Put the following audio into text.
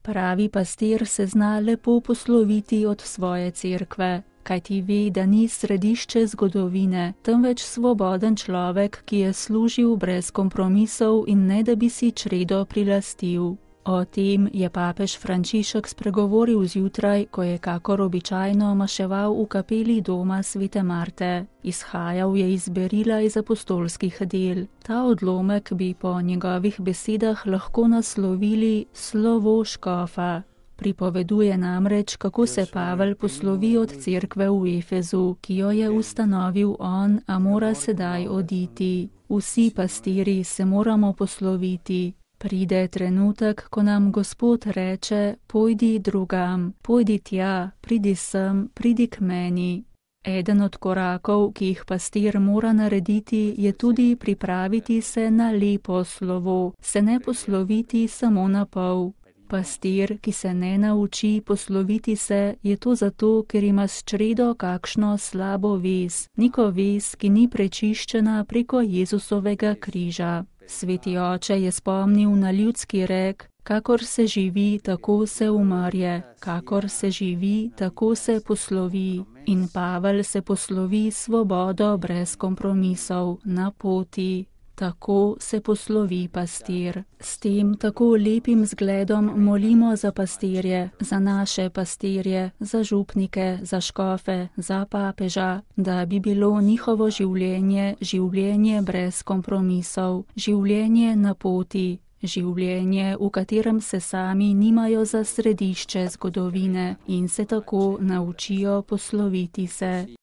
Pravi pastir se zna lepo posloviti od svoje cerkve, kajti ve, da ni središče zgodovine, temveč svoboden človek, ki je služil brez kompromisov in ne da bi si čredo prilastil. O tem je papež Frančišek spregovoril zjutraj, ko je kakor običajno maševal v kapeli doma svete Marte. Izhajal je iz berila iz apostolskih del. Ta odlomek bi po njegovih besedah lahko naslovili Slovo škofa. Pripoveduje namreč, kako se Pavel poslovi od cerkve v Efezu, ki jo je ustanovil on, a mora sedaj oditi. Vsi pastiri se moramo posloviti. Pride trenutek, ko nam Gospod reče, pojdi drugam, pojdi tja, pridi sem, pridi k meni. Eden od korakov, ki jih pastir mora narediti, je tudi pripraviti se na lepo slovo, se ne posloviti samo na pol. Pastir, ki se ne nauči posloviti se, je to zato, ker ima s čredo kakšno slabo vez, neko vez, ki ni prečiščena preko Jezusovega križa. Sveti oče je spomnil na ljudski rek, kakor se živi, tako se umrje, kakor se živi, tako se poslovi. In Pavel se poslovi svobodo brez kompromisov, na poti. Tako se poslovi pastir. S tem tako lepim zgledom molimo za pastirje, za naše pastirje, za župnike, za škofe, za papeža, da bi bilo njihovo življenje življenje brez kompromisov, življenje na poti, življenje, v katerem se sami nimajo za središče zgodovine in se tako naučijo posloviti se.